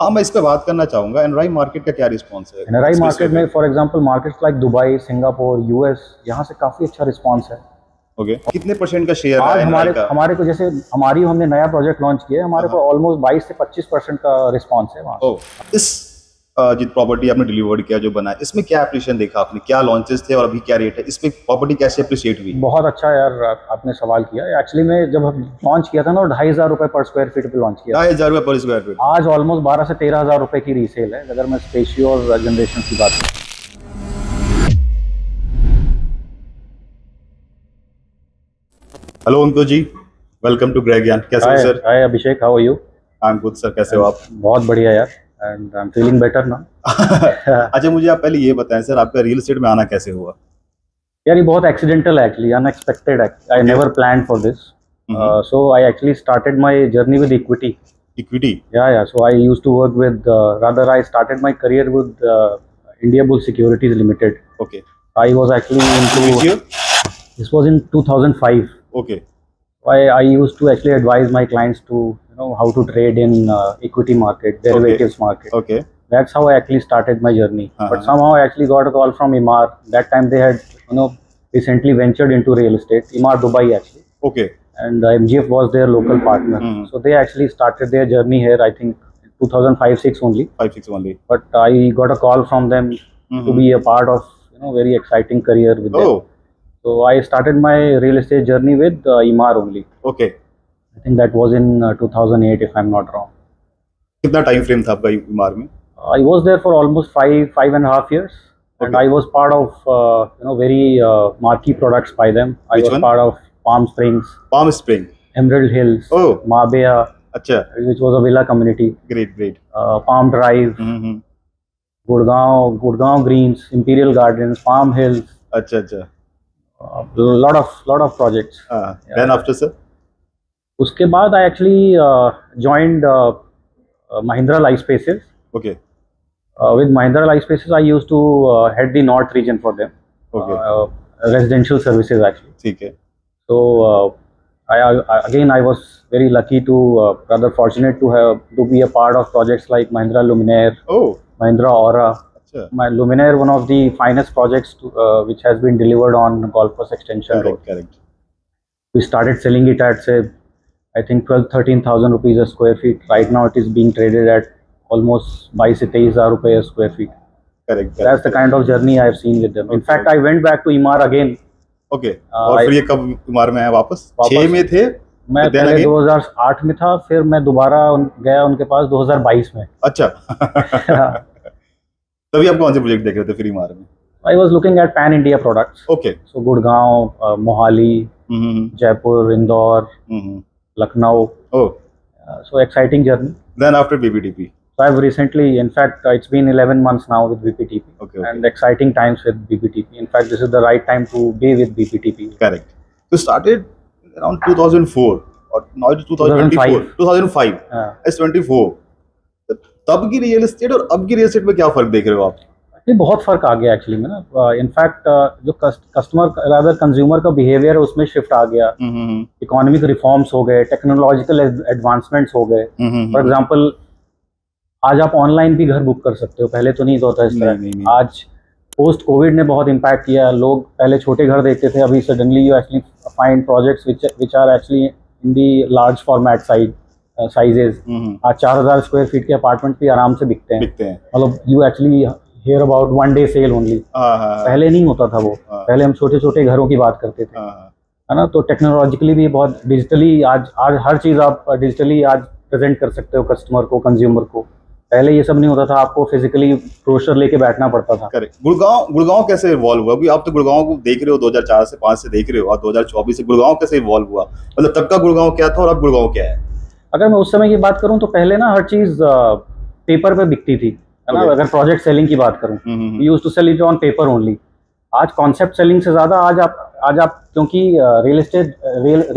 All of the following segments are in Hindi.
हाँ, मैं इस पे बात करना चाहूंगा। एनआरआई मार्केट का क्या रिस्पॉन्स है? एनआरआई मार्केट में for example markets like Dubai, Singapore, US, यहाँ से काफ़ी अच्छा रिस्पॉन्स है। ओके, कितने % का शेयर आज है एनआरआई का? हमारे को जैसे हमने नया प्रोजेक्ट लॉन्च किया है, हमारे को ऑलमोस्ट 22 से 25% का रिस्पॉन्स है वहाँ। इस जित प्रॉपर्टी आपने डिलीवर्ड किया जो बना है, इसमें क्या एप्रिशिएशन देखा आपने? क्या लॉन्चेस थे और अभी क्या रेट है? इसमें प्रॉपर्टी कैसे अप्रिशिएट हुई? बहुत अच्छा यार आपने सवाल किया। एक्चुअली में जब हम लॉन्च किया था ना, 2,500 रुपये पर स्क्वायर फीट पे लॉन्च किया। 2,500 रुपये पर स्क्वायर फीट। आज ऑलमोस्ट 12 से 13,000 रुपये की रीसेल है, अगर मैं स्पेशियो और जनरेशन की बात करूँ। Hello Ankur ji, welcome to grey Gyan. कैसे हो sir? Hi Abhishek, how are you? I am good sir, कैसे हो आप? बहुत बढ़िया यार, and I am feeling better now. अच्छा, मुझे आप पहले ये बताएं सर, आपका रियल एस्टेट में आना कैसे हुआ? यार ये बहुत एक्सीडेंटल है actually, unexpected. I never planned for this, so I actually started my journey with equity. Equity? Yeah. So I used to work with, rather I started my career with Indiabulls Securities Limited. Okay. I was actually into. Which year? This was in 2005. Okay. I used to actually advise my clients to how to trade in equity market, derivatives market. Okay. That's how I actually started my journey. But somehow I actually got a call from Emaar. That time they had recently ventured into real estate. Emaar Dubai actually. Okay. And MGF was their local partner. So they actually started their journey here, I think 2005-06 only. 5-6 only. But I got a call from them to be a part of very exciting career with them. So I started my real estate journey with Emaar only. Okay. I think that was in 2008 if I'm not wrong. कितना टाइम फ्रेम था आपका ईमार में? I was there for almost 5.5 years. And I was part of very marquee products by them. I was part of Palm Springs, Emerald Hills, Marbella, which was a villa community. Great. Palm Drive, Gurgaon Greens, Imperial Gardens, Palm Hills. अच्छा. Lot of projects. Then after sir? उसके बाद I actually joined Mahindra Lifespaces. Okay. With Mahindra Lifespaces, I used to head the North region for them. Okay. Residential services actually. ठीक है. So I was very lucky to, rather fortunate to be a part of projects like Mahindra Luminaire, Mahindra Aura. My Luminaire, one of the finest projects which has been delivered on Golf Course Extension Road. Correct. We started selling it at say, I think 12,000-13,000 rupees a square feet. Right now it is being traded at almost 22,000 rupees a square feet. Correct. That's the kind of journey I have seen with them. In fact, I went back to Emaar again. Okay. और फिर ये कब ईमार में है वापस? 6 में थे? मैं पहले 2008 में था, फिर मैं दोबारा गया उनके पास 2022 में. अच्छा. तभी आप कौन से प्रोजेक्ट देख रहे थे फिर ईमार में? I was looking at pan India products. Okay. So Gurgaon, Mohali, Jaipur, Indore, Lucknow. So exciting journey. Then after BBTP? So I've recently, in fact, it's been 11 months now with BPTP. Okay. And exciting times with BPTP. In fact, this is the right time to be with BPTP. Correct. So started around 2004 or now it's 2024. 2005. It's 24. तब की रियल एस्टेट और अब की रियल एस्टेट में क्या फर्क देख रहे हो आप? ये बहुत फर्क आ गया एक्चुअली में ना. इनफैक्ट जो कस्टमर रादर कंज्यूमर का बिहेवियर है उसमें शिफ्ट आ गया. इकोनॉमिक रिफॉर्म्स हो गए, टेक्नोलॉजिकल एडवांसमेंट्स हो गए. फॉर एग्जांपल आज आप ऑनलाइन भी घर बुक कर सकते हो, पहले तो नहीं होता इस तरह. नहीं. आज पोस्ट कोविड ने बहुत इम्पैक्ट किया. लोग पहले छोटे घर देखते थे, अभी suddenly you actually find projects which are actually in the large format sizes. आज 4,000 स्क्वायर फीट के अपार्टमेंट भी आराम से बिकते हैं. मतलब you actually hear about 1 day sale only. पहले नहीं होता था वो. पहले हम छोटे छोटे घरों की बात करते थे, है ना. तो टेक्नोलॉजिकली भी बहुत डिजिटली आज हर चीज़ आप डिजिटली आज प्रेजेंट कर सकते हो कस्टमर को, कंज्यूमर को. पहले ये सब नहीं होता था, आपको फिजिकली ब्रोशर लेके बैठना पड़ता था. करेक्ट. गुड़गांव कैसे इवॉल्व हुआ? अभी आप तो गुड़गांव को देख रहे हो 2004 से 5 से देख रहे हो, और 2024 से गुड़गांव कैसे इवॉल्व हुआ? मतलब तब का गुड़गांव क्या था और अब गुड़गांव क्या है? अगर मैं उस समय की बात करूं तो पहले ना हर चीज पेपर पे बिकती थी, है ना. अगर प्रोजेक्ट सेलिंग की बात करूं, used to sell it on paper only. आज कॉन्सेप्ट सेलिंग से ज्यादा आज आप क्योंकि रियल एस्टेट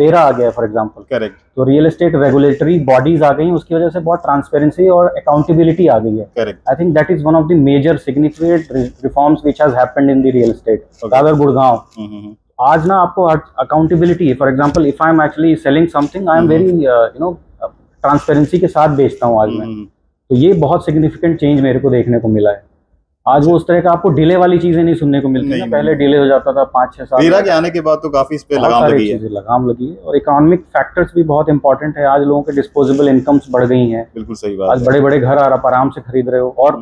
रेरा आ गया है फॉर एग्जांपल. करेक्ट. तो रियल एस्टेट रेगुलेटरी बॉडीज आ गई, उसकी वजह से बहुत ट्रांसपेरेंसी और अकाउंटेबिलिटी आ गई है. Correct. I think that is one of the major significant reforms which has happened in the real estate. Rather Gurgaon आज ना आपको अकाउंटेबिलिटी है. For example if I am actually selling something, I am very transparency के साथ बेचता हूँ आज मैं. तो ये बहुत सिग्निफिकेंट चेंज मेरे को देखने को मिला है। आज वो उस तरह का आपको डिले वाली चीजें नहीं सुनने को मिलती है। पहले डिले हो जाता था 5-6 साल। रेरा के आने के बाद तो काफी इस पे लगाम लगी है। लगाम लगी है और इकोनॉमिक फैक्टर्स भी बहुत इंपॉर्टेंट है। आज लोगों के डिस्पोजेबल इनकम्स बढ़ गई हैं। बिल्कुल सही बात। आज बड़े बड़े घर आप आराम से खरीद रहे हो और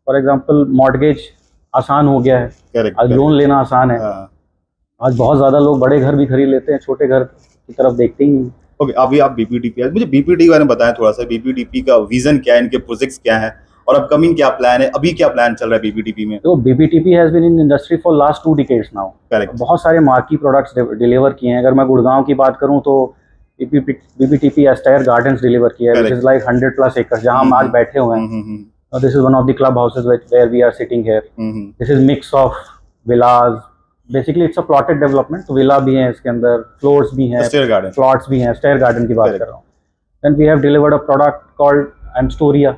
फॉर एग्जाम्पल मॉर्गेज आसान हो गया है। आज लोन लेना आसान है। आज बहुत ज्यादा लोग बड़े घर भी खरीद लेते हैं, छोटे घर की तरफ देखते ही नहीं। ओके, अभी आप बीपीटीपी, मुझे बीपीटी के बारे में बताएं थोड़ा सा। बीपीटीपी का विजन क्या है, इनके प्रोजेक्ट्स क्या है और अपकमिंग क्या प्लान है, अभी क्या प्लान चल रहा है बीपीटीपी में? तो BPTP has been in industry for last 2 decades now. Correct. बहुत सारे मार्की प्रोडक्ट्स डिलीवर किए हैं। अगर मैं गुड़गांव की बात करूं तो बीपीटीपी एस्टायर गार्डन्स डिलीवर किया है, व्हिच इज लाइक 100+ एकर्स जहां हम आज बैठे हुए हैं। This is one of the club houses where we are sitting here. This is mix of villas, basically it's a plotted development. तो विला भी है इसके अंदर, फ्लोर्स भी हैं, प्लॉट्स भी हैं। स्टेयर गार्डन की बात कर रहा हूँ। Then we have delivered a product called Amstoria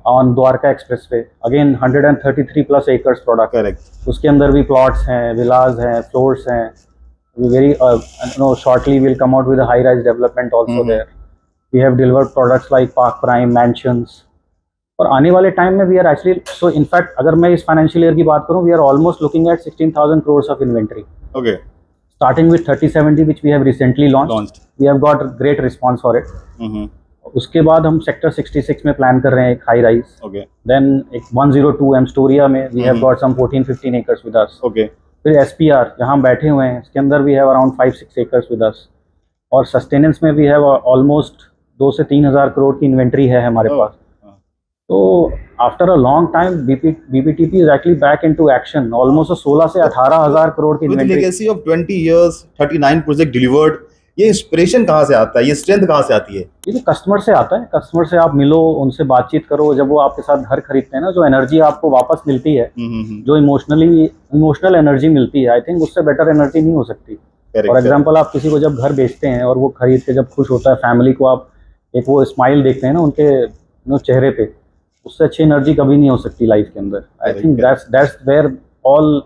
on Dwarka expressway, again 133+ acres product. Correct. उसके अंदर भी प्लॉट्स हैं, विलाज हैं, फ्लोर्स हैं। Very shortly will come out with a high rise development also there. We have delivered products like Park Prime, mansions. और आने वाले टाइम में we are actually, so in fact अगर मैं इस फाइनेंशियल ईयर की बात करूं, we are almost looking eight 16,000 crores of inventory. Okay. Starting with 3070 which we have recently launched. We have got great response for it. उसके बाद हम सेक्टर 66 में प्लान कर रहे हैं एक हाई राइज। देन एक 102 एमस्टोरिया में we have got some 14-15 acres with us. फिर एसपीआर जहां हम बैठे हुए हैं इसके अंदर we have around 5-6 acres with us. और सस्टेनेंस में वी हैव ऑलमोस्ट 2 से 3 हज़ार करोड़ की इन्वेंट्री है हमारे पास। तो after a long time BPTP is actually back into action. Almost 16 से 18 हज़ार करोड़ की inventory. Legacy of 20 years, 39 project delivered. ये इंस्पिरेशन कहाँ से आता है, ये स्ट्रेंथ कहाँ से आती है? ये तो कस्टमर से आता है। कस्टमर से आप मिलो, उनसे बातचीत करो। जब वो आपके साथ घर खरीदते हैं ना, जो एनर्जी आपको वापस मिलती है, जो इमोशनल एनर्जी मिलती है, आई थिंक उससे बेटर एनर्जी नहीं हो सकती। फॉर एग्जाम्पल, आप किसी को जब घर बेचते हैं और वो खरीद के जब खुश होता है, फैमिली को आप एक वो स्माइल देखते हैं ना उनके चेहरे पे, उससे अच्छी एनर्जी कभी नहीं हो सकती लाइफ के अंदर। I think that's where all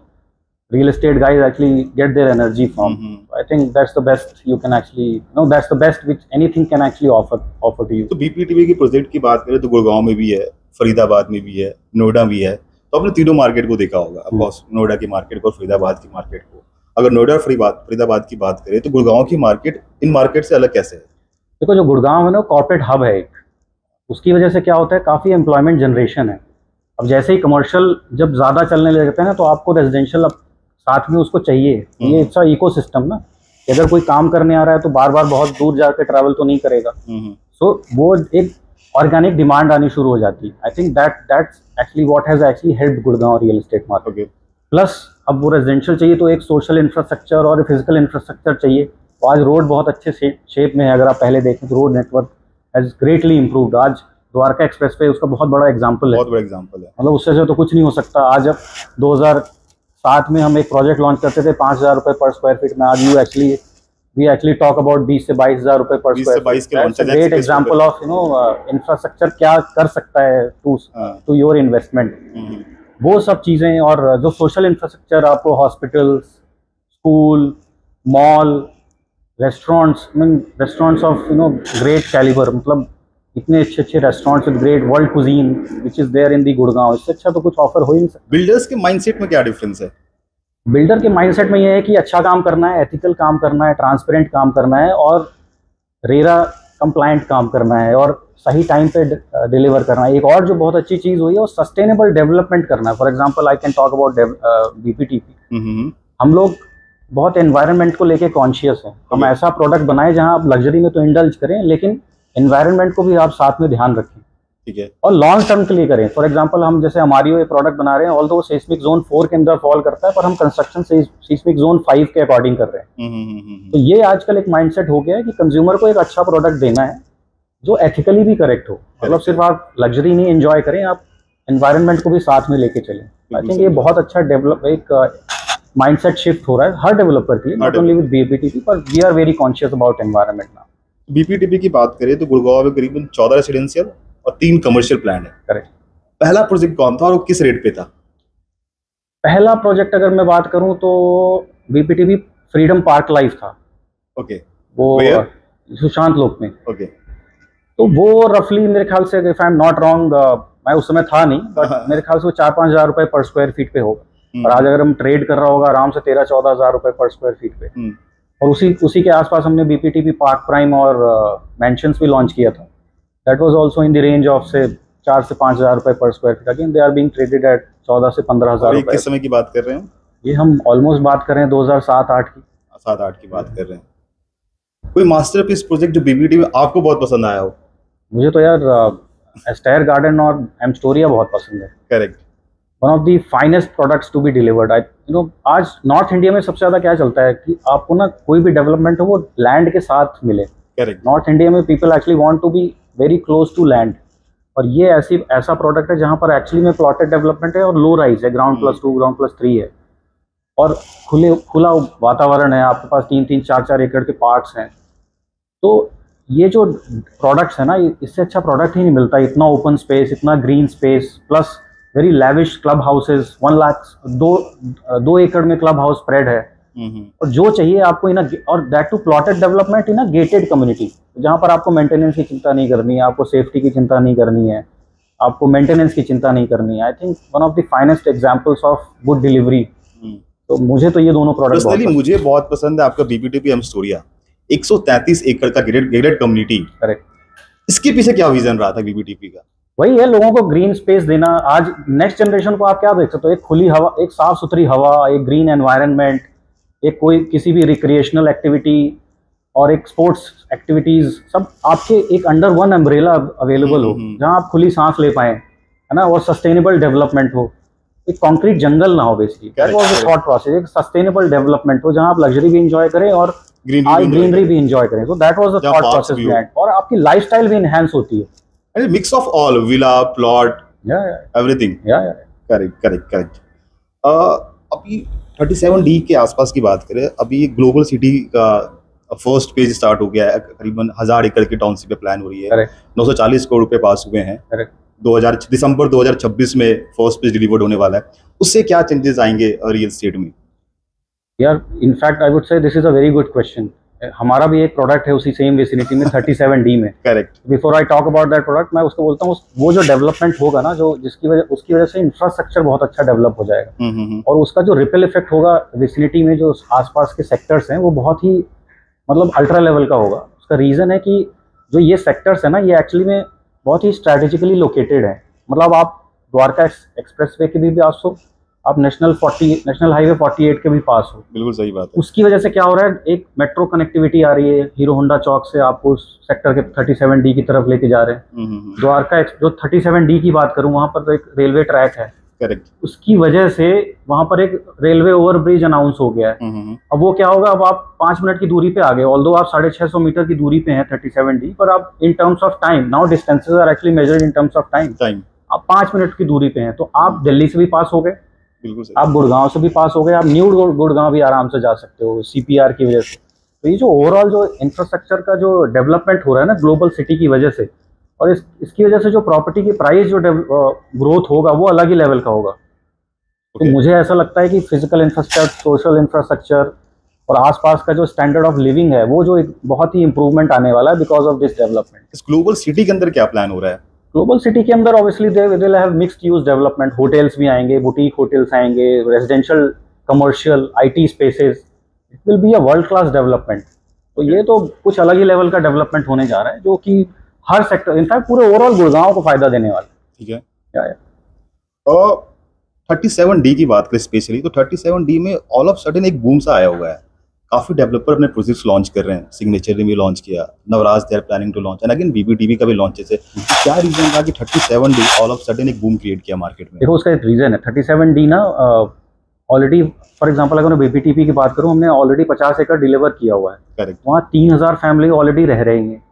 real estate guys actually get their energy from. I think that's the best you can actually, that's the best which anything can actually offer to you. तो बीपीटीपी की प्रोजेक्ट की बात करें तो गुड़गांव में भी है, फरीदाबाद में भी है, नोएडा भी है। तो आपने तीनों मार्केट को देखा होगा, ऑफकोर्स नोएडा की मार्केट को, फरीदाबाद की मार्केट को। अगर नोएडा और फरीदाबाद की बात करें तो गुड़गांव की मार्केट इन मार्केट से अलग कैसे है? देखो, जो गुड़गांव है ना, कॉर्पोरेट हब है एक। उसकी वजह से क्या होता है, काफ़ी एम्प्लॉयमेंट जनरेशन है। अब जैसे ही कमर्शियल जब ज़्यादा चलने लगते हैं ना, तो आपको रेजिडेंशियल अब साथ में उसको चाहिए। ये इट्स इकोसिस्टम ना, अगर कोई काम करने आ रहा है तो बार बार बहुत दूर जाकर ट्रैवल तो नहीं करेगा। सो वो एक ऑर्गेनिक डिमांड आनी शुरू हो जाती है। आई think that's actually what has actually helped Gurgaon real estate market. Plus अब वो रेजिडेंशियल चाहिए तो एक सोशल इंफ्रास्ट्रक्चर और फिजिकल इंफ्रास्ट्रक्चर चाहिए। तो आज रोड बहुत अच्छे शेप में है। अगर आप पहले देखें तो road network has greatly improved. आज द्वारका एक्सप्रेस वे उसका बहुत बड़ा एग्जाम्पल है। मतलब उससे से तो कुछ नहीं हो सकता। आज अब 2007 में हम एक प्रोजेक्ट लॉन्च करते थे 5,000 रुपये पर स्क्वायर फीट में। आज वी एक्चुअली टॉक अबाउट 20 से 22,000 रुपये पर square feet. Great example of infrastructure क्या कर सकता है टू योर इन्वेस्टमेंट। वो सब चीज़ें, और जो सोशल इंफ्रास्ट्रक्चर आपको hospitals, school, mall, restaurants of great calibre, मतलब इतने अच्छे restaurants with great world cuisine which is there in the Gurgaon. इससे अच्छा तो कुछ ऑफर हो ही नहीं सकता। बिल्डर्स के माइंडसेट में क्या डिफरेंस है? बिल्डर के माइंडसेट में ये है कि अच्छा काम करना है, एथिकल काम करना है, ट्रांसपेरेंट काम करना है और रेरा कंप्लायंट काम करना है और सही टाइम पे डिलीवर करना है। एक और जो बहुत अच्छी चीज़ हुई है वो सस्टेनेबल डेवलपमेंट करना है। For example, I can talk about BPTP. हम लोग बहुत एनवायरनमेंट को लेके कॉन्शियस हैं। हम ऐसा प्रोडक्ट बनाए जहाँ आप लग्जरी में तो इंडल्ज करें, लेकिन एनवायरनमेंट को भी आप साथ में ध्यान रखें। ठीक है। और लॉन्ग टर्म के लिए करें। फॉर एग्जांपल, हम जैसे हमारी ये प्रोडक्ट बना रहे हैं, ऑल्दो वो सेस्मिक जोन 4 के अंदर फॉल करता है, पर हम कंस्ट्रक्शन सेस्मिक जोन 5 के अकॉर्डिंग कर रहे हैं। तो ये आजकल एक माइंडसेट हो गया है कि कंज्यूमर को एक अच्छा प्रोडक्ट देना है जो एथिकली भी करेक्ट हो। मतलब सिर्फ आप लग्जरी नहीं एंजॉय करें, आप एनवायरनमेंट को भी साथ में लेके चलें। आई थिंक ये बहुत अच्छा एक माइंडसेट शिफ्ट हो रहा है हर डेवलपर के लिए, नॉट ओनली विद बीपीटीपी, पर we are very conscious about environment now. BPTP की बात करें तो गुड़गांव में करीबन 14 रेसिडेंशियल और 3 कमर्शियल प्लान है। करेक्ट। पहला प्रोजेक्ट कौन था और किस रेट पे था? पहला प्रोजेक्ट अगर मैं बात करूं तो बीपीटीपी फ्रीडम पार्क लाइफ था। ओके। वो सुशांत लोक में। ओके। तो वो रफली मेरे ख्याल से, if I am not wrong, मैं उस समय था नहीं, बट मेरे ख्याल से वो 4-5 हज़ार रुपए पर स्क्वायर फीट पे होगा। और आज अगर हम ट्रेड कर रहा होगा आराम से 13-14 हज़ार रुपए पर स्क्वायर फीट पे। और उसी के आसपास हमने बीपीटीपी पार्क प्राइम और मेंशंस भी लॉन्च किया था। That was also in the range of से 4 से 5 हज़ार रुपए per square feet. Again they are being traded at 14 से 15 हज़ार रुपए। किस समय की बात कर रहे हैं? ये हम ऑलमोस्ट बात कर रहे हैं 2007-8 की। 7-8 की बात कर रहे हैं। कोई मास्टरपीस प्रोजेक्ट जो बीबीटी में आपको बहुत पसंद आया हो? मुझे तो यार एस्टायर गार्डन और एम्स्टोरिया बहुत पसंद है। Correct. One of the finest products to be delivered. आज नॉर्थ इंडिया में सबसे ज़्यादा क्या चलता है कि आपको ना कोई भी डेवलपमेंट हो वो लैंड के साथ मिले। करेक्ट। नॉर्थ इंडिया में people actually want to be very close to land, और ये ऐसा प्रोडक्ट है जहाँ पर एक्चुअली में प्लॉटेड डेवलपमेंट है और लो राइज है, ग्राउंड +2 ग्राउंड +3 है, और खुला वातावरण है। आपके पास 3-3 4-4 एकड़ के पार्क्स हैं। तो ये जो प्रोडक्ट्स है ना, इससे अच्छा प्रोडक्ट ही नहीं मिलता। इतना ओपन स्पेस, इतना green space, plus very lavish club houses. 1 lakh 2 एकड़ में क्लब हाउस स्प्रेड है। और जो चाहिए आपको और that too plotted development in a gated community, जहाँ पर आपको मेंटेनेंस की चिंता नहीं करनी है, आपको सेफ्टी की चिंता नहीं करनी है, आपको मेंटेनेंस की चिंता नहीं करनी है। I think one of the finest examples of good delivery. तो मुझे तो ये दोनों प्रोडक्ट मुझे बहुत पसंद है। आपका बीबीटीपी एम्स्टोरिया 133 एकड़ का गेटेड कम्युनिटी। करेक्ट। इसके पीछे क्या विजन रहा था बीबीटीपी का? वही है, लोगों को ग्रीन स्पेस देना। आज नेक्स्ट जनरेशन को आप क्या देख सकते हो? एक खुली हवा, एक साफ सुथरी हवा, एक ग्रीन एनवायरनमेंट, एक कोई किसी भी रिक्रिएशनल एक्टिविटी और एक स्पोर्ट्स एक्टिविटीज, सब आपके एक अंडर वन अम्ब्रेला अवेलेबल हो, जहां आप खुली सांस ले पाए, है ना, और सस्टेनेबल डेवलपमेंट हो। एक कॉन्क्रीट जंगल ना हो basically. That was the thought process. एक सस्टेनेबल डेवलपमेंट हो जहां आप लग्जरी भी एंजॉय करें और ग्रीनरी भी एंजॉय करें। So that was the thought process behind. और आपकी लाइफस्टाइल भी एनहांस होती है। Mix of all, villa, plot, everything. Correct. अभी 37D के आसपास की बात करें, अभी ग्लोबल सिटी का फर्स्ट पेज स्टार्ट हो गया है। करीबन 1000 एकड़ की टाउनशिप पे प्लान हो रही है। 940 करोड़ रुपए पास हुए हैं। दिसंबर 2026 में फर्स्ट पेज डिलीवर्ड होने वाला है। उससे क्या चेंजेस आएंगे रियल एस्टेट में? यार इनफैक्ट आई वुड से this is a very good question. हमारा भी एक प्रोडक्ट है उसी सेम विसिनिटी में 37D में। Correct. Before I talk about that product, मैं उसको बोलता हूँ वो जो डेवलपमेंट होगा ना, जो उसकी वजह से इंफ्रास्ट्रक्चर बहुत अच्छा डेवलप हो जाएगा। और उसका जो रिपल इफेक्ट होगा विसिनिटी में, जो आसपास के सेक्टर्स हैं, वो बहुत ही मतलब अल्ट्रा लेवल का होगा। उसका रीज़न है कि जो ये सेक्टर्स है ना, ये एक्चुअली में बहुत ही स्ट्रैटेजिकली लोकेटेड है। मतलब आप द्वारका एक्सप्रेसवे के भी पास हो, आप नेशनल हाईवे 48 के भी पास हो। बिल्कुल सही बात है। उसकी वजह से क्या हो रहा है, एक मेट्रो कनेक्टिविटी आ रही है। हीरो होंडा चौक से आपको सेक्टर के 37D की तरफ लेके जा रहे हैं। द्वारका जो 37D की बात करूं, वहां पर तो एक रेलवे ट्रैक है। करेक्ट। उसकी वजह से वहां पर एक रेलवे ओवरब्रिज अनाउंस हो गया है। अब वो क्या होगा, अब आप 5 मिनट की दूरी पे आ गए। ऑल्दो आप 650 मीटर की दूरी पे हैं 37D, पर आप in terms of time, now distances are actually measured in terms of time. आप 5 मिनट की दूरी पे हैं, तो आप दिल्ली से भी पास हो गए, आप गुड़गांव से भी पास हो गए, आप न्यू गुड़गांव भी आराम से जा सकते हो CPR की वजह से। तो ये जो ओवरऑल जो इंफ्रास्ट्रक्चर का जो डेवलपमेंट हो रहा है ना ग्लोबल सिटी की वजह से, और इसकी वजह से जो प्रॉपर्टी की प्राइस जो ग्रोथ होगा वो अलग ही लेवल का होगा। तो मुझे ऐसा लगता है कि फिजिकल इंफ्रास्ट्रक्चर, सोशल इंफ्रास्ट्रक्चर और आसपास का जो स्टैंडर्ड ऑफ लिविंग है, वो जो एक बहुत ही इंप्रूवमेंट आने वाला है बिकॉज ऑफ दिस डेवलपमेंट। इस ग्लोबल सिटी के अंदर क्या प्लान हो रहा है? ग्लोबल सिटी के अंदर obviously they will have mixed use development. Hotels भी आएंगे, बुटीक होटल्स आएंगे, residential, commercial, IT spaces. It will be a world class development. तो ये तो कुछ अलग ही लेवल का डेवलपमेंट होने जा रहा है, जो कि हर सेक्टर, इनफैक्ट पूरे ओवरऑल गुड़गांव को फायदा देने वाला। ठीक है। और 37D की बात करें स्पेशली, तो 37D में ऑल ऑफ सडन एक बूम सा आया हुआ है। काफी डेवलपर अपने प्रोजेक्ट्स लॉन्च कर रहे हैं। सिग्नेचर ने भी लॉन्च किया, Navraj they are planning to launch, and again BBTV का भी लॉन्च है। क्या रीजन था कि 37D ऑल ऑफ सडन एक बूम क्रिएट किया मार्केट में? देखो उसका एक रीजन है। 37D ना ऑलरेडी, फॉर एग्जांपल अगर मैं बीबीटीवी की बात करूं, हमने ऑलरेडी 50 एकड़ डिलीवर किया हुआ है। करेक्ट। वहाँ 3000 फैमिली ऑलरेडी रह रही हैं।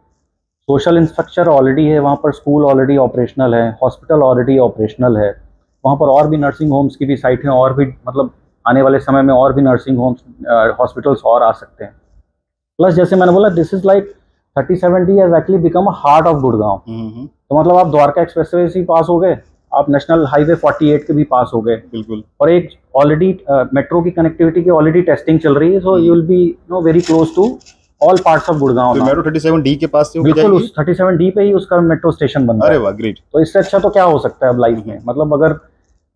सोशल इंफ्रास्ट्रक्चर ऑलरेडी है वहाँ पर, स्कूल ऑलरेडी ऑपरेशनल है, हॉस्पिटल ऑलरेडी ऑपरेशनल है। वहाँ पर और भी नर्सिंग होम्स की भी साइट हैं, और भी मतलब आने वाले समय में और भी नर्सिंग होम्स, हॉस्पिटल्स और आ सकते हैं। प्लस जैसे मैंने बोला, this is like 37D has actually become a heart of Gurgaon. तो मतलब आप द्वारका एक्सप्रेसवे से पास हो गए, आप नेशनल हाईवे 48 के भी पास हो गए। बिल्कुल। और एक ऑलरेडी मेट्रो की कनेक्टिविटी की ऑलरेडी टेस्टिंग चल रही है, so you will be very close to all parts of Gurgaon. तो मेट्रो 37D के पास से बिल्कुल उस 37D पे ही उसका मेट्रो स्टेशन बन रहा है। अरे वाह, ग्रेट। तो इससे अच्छा तो क्या हो सकता है अब लाइफ में। मतलब अगर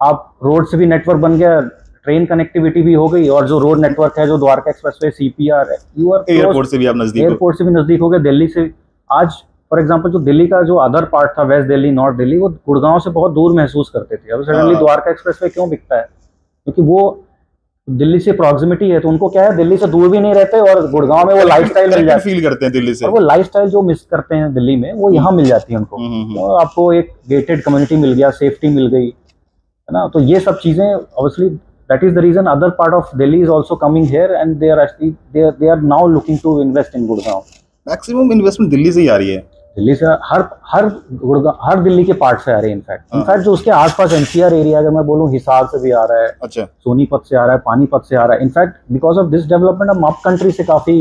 आप रोड से भी नेटवर्क बन गया, ट्रेन कनेक्टिविटी भी हो गई, और जो रोड नेटवर्क है जो द्वारका एक्सप्रेसवे, सीपीआर है, यू आर एयरपोर्ट से भी आप नजदीक, एयरपोर्ट से भी नजदीक हो गए। दिल्ली से आज फॉर एग्जांपल जो दिल्ली का जो अदर पार्ट था, वेस्ट दिल्ली, नॉर्थ दिल्ली, वो गुड़गांव से बहुत दूर महसूस करते थे। अब सडनली द्वारका एक्सप्रेसवे क्यों बिकता है? क्योंकि वो दिल्ली से प्रॉक्सिमिटी है, तो उनको क्या है, दिल्ली से दूर भी नहीं रहते और गुड़गांव में वो लाइफस्टाइल मिल जाती है, फील करते हैं दिल्ली से, और वो लाइफस्टाइल जो मिस करते हैं दिल्ली में वो यहाँ मिल जाती है उनको। तो आपको एक गेटेड कम्युनिटी मिल गया, सेफ्टी मिल गई, है ना। तो ये सब चीजें obviously that is the reason other part of Delhi is also coming here and they are actually they are now looking to invest in Gurgaon. Maximum investment Delhi से ही आ रही है। दिल्ली से हर दिल्ली के पार्ट से आ रहे हैं। इनफैक्ट जो उसके आसपास एनसीआर एरिया, अगर मैं बोलूं, हिसार से भी आ रहा है, अच्छा, सोनीपत से आ रहा है, पानीपत से आ रहा है। In fact because of this development हम अप कंट्री से काफी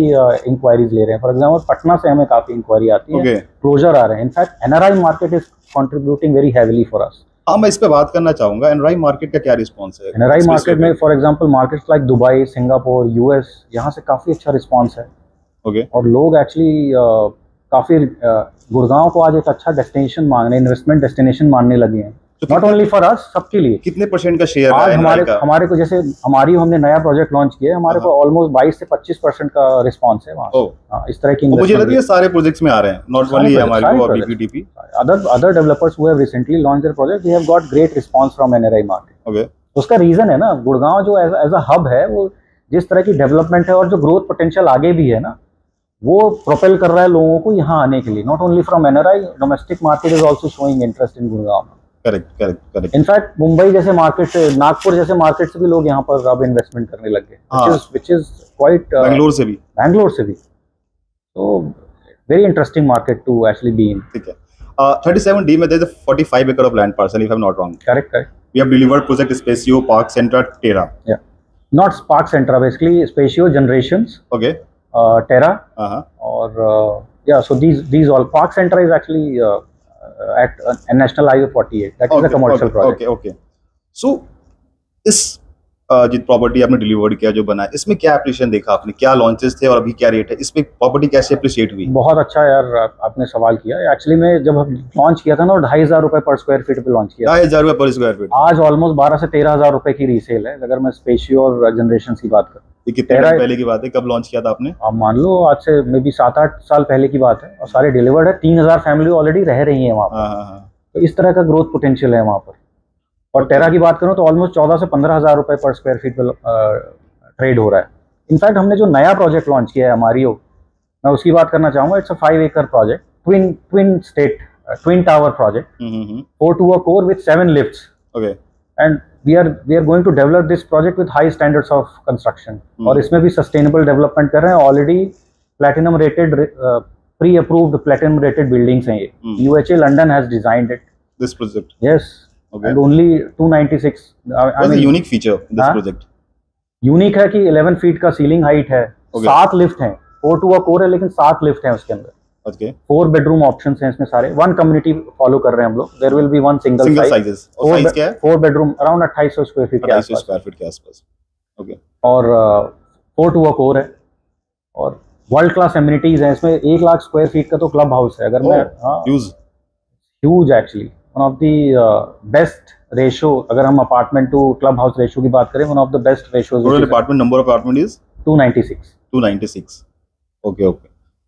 इंक्वायरीज ले रहे हैं। फॉर एग्जांपल पटना से हमें काफी इंक्वायरी आती है, क्लोजर आ रहे हैं। In fact NRI market is contributing very heavily for us. हाँ, मैं इस पे बात करना चाहूंगा, एनआरआई मार्केट का क्या रिस्पांस है? एनआरआई मार्केट में for example markets like Dubai, Singapore, US, यहाँ से काफी अच्छा रिस्पांस है। ओके। और लोग एक्चुअली काफी गुड़गांव को आज एक अच्छा डेस्टिनेशन मांगने, इन्वेस्टमेंट डेस्टिनेशन मानने लगे हैं। नॉट ओनली फॉर अस, सबके लिए। कितने % का शेयर आज हमारे को, जैसे हमने नया प्रोजेक्ट लॉन्च किया है, हमारे को ऑलमोस्ट 22 से 25% का रिस्पांस है वहाँ। इस तरह की मुझे लग रही है सारे प्रोजेक्ट्स में आ रहे हैं, नॉट ओनली हमारे को बीपीडीपी, other developers who have recently launched their project, they have got great response from NRI market. Okay. उसका रीजन है ना, गुड़गांव जो एज अ हब है, वो जिस तरह की डेवलपमेंट है और जो ग्रोथ पोटेंशियल आगे भी है ना, वो प्रोपेल कर रहा है लोगों को यहाँ आने के लिए। Not only from NRI, domestic market is also showing interest in Gurgaon. Correct. In fact Mumbai जैसे मार्केट से, नागपुर जैसे मार्केट से भी लोग यहाँ पर अब इन्वेस्टमेंट करने लग गए, which is quite बैंगलोर से भी। तो very interesting market to actually be in. ठीक है। 37D में there is a 45 acre of land parcel, if I'm not wrong. Correct. We have delivered project Spatio, Park Centra, Terra. Yeah, not Park Centra, basically Spatio, Generations. Okay. Terra. Or yeah, so these all. Park Centra is actually at National Highway 48. That is a commercial project. Okay. So इस जित प्रॉपर्टी आपने डिलीवर्ड किया, जो बना है, इसमें क्या एप्रिशिएशन देखा आपने? क्या लॉन्चेस थे और अभी क्या रेट है? इसमें प्रॉपर्टी कैसे एप्रिशिएट हुई? बहुत अच्छा यार आपने सवाल किया। एक्चुअली में जब हम लॉन्च किया था ना, 2,500 रुपए पर स्क्वायर फीट पे लॉन्च किया। 2,500 रुपए पर स्क्वायर फीट। आज ऑलमोस्ट 12 से 13,000 रुपए की रीसेल है, अगर मैं स्पेशियो और जनरेशन की बात करूँ। ये कितने टाइम पहले की बात है? कब लॉन्च किया था आपने? आप मान लो आज से मे बी 7-8 साल पहले की बात है, और सारे डिलीवर्ड है। 3,000 फैमिली ऑलरेडी रह रही है वहाँ पर। तो इस तरह का ग्रोथ पोटेंशियल है वहाँ पर। और टेरा की बात करूं तो ऑलमोस्ट 14 से 15,000 रुपए पर स्क्वायर फीट पे ट्रेड हो रहा है। इनफैक्ट हमने जो नया प्रोजेक्ट लॉन्च किया है हमारियो, मैं उसकी बात करना चाहूंगा। It's a 5 acre project, twin tower project, 4 to a core with 7 lifts. Okay. And we are going to develop this project with high standards of construction. और इसमें भी सस्टेनेबल डेवलपमेंट कर रहे हैं। Already platinum rated, pre approved platinum rated buildings हैं ये। UHA London has designed it, this project. Yes. Okay. And only 296. What's the unique feature in this project? Unique है कि 11 फीट का सीलिंग हाइट है, 7 लिफ्ट हैं, 4 to a core है, लेकिन 7 लिफ्ट हैं उसके अंदर। Okay. 4 बेडरूम ऑप्शंस हैं इसमें सारे। 1 कम्युनिटी फॉलो कर रहे हैं हम लोग। There will be 1 single sizes. और साइज क्या है? 4 बेडरूम अराउंड 2800 स्क्वायर फीट के आसपास। ओके। और 4 to a core है, और वर्ल्ड क्लास एमिनिटीज हैं इसमें। 1 लाख स्क्वायर फीट का तो क्लब हाउस है। अगर मैं huge actually, one of the best ratio, अगर हम apartment to club house ratio की बात करें, one of the best ratios. Total apartment number of apartment is 296. Okay.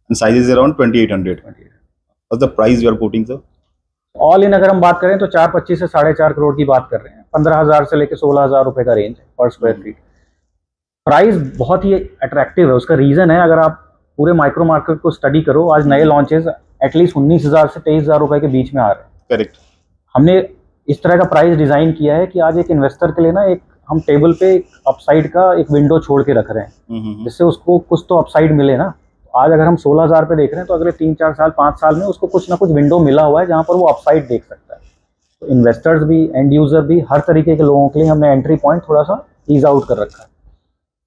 And size is around 2,800. What's the price you are quoting, sir? All in अगर हम बात करें तो 4.25 से 4.5 करोड़ की बात कर रहे हैं। 15,000 से लेकर 16,000 रुपए का रेंज है पर स्क्वायर फीट। प्राइस बहुत ही अट्रैक्टिव है। उसका रीजन है, अगर आप पूरे माइक्रो मार्केट को स्टडी करो, आज नए लॉन्चेस एटलीस्ट 19,000 से 23,000 रुपए के बीच में आ रहे हैं। करेक्ट। हमने इस तरह का प्राइस डिजाइन किया है कि आज एक इन्वेस्टर के लिए ना, एक हम टेबल पे एक अपसाइड का एक विंडो छोड़ के रख रहे हैं, जिससे उसको कुछ तो अपसाइड मिले ना। आज अगर हम 16,000 पे देख रहे हैं, तो अगले 3-4 साल 5 साल में उसको कुछ ना कुछ विंडो मिला हुआ है जहाँ पर वो अपसाइड देख सकता है। तो इन्वेस्टर्स भी, एंड यूजर भी, हर तरीके के लोगों के लिए हमने एंट्री पॉइंट थोड़ा सा ईज आउट कर रखा है।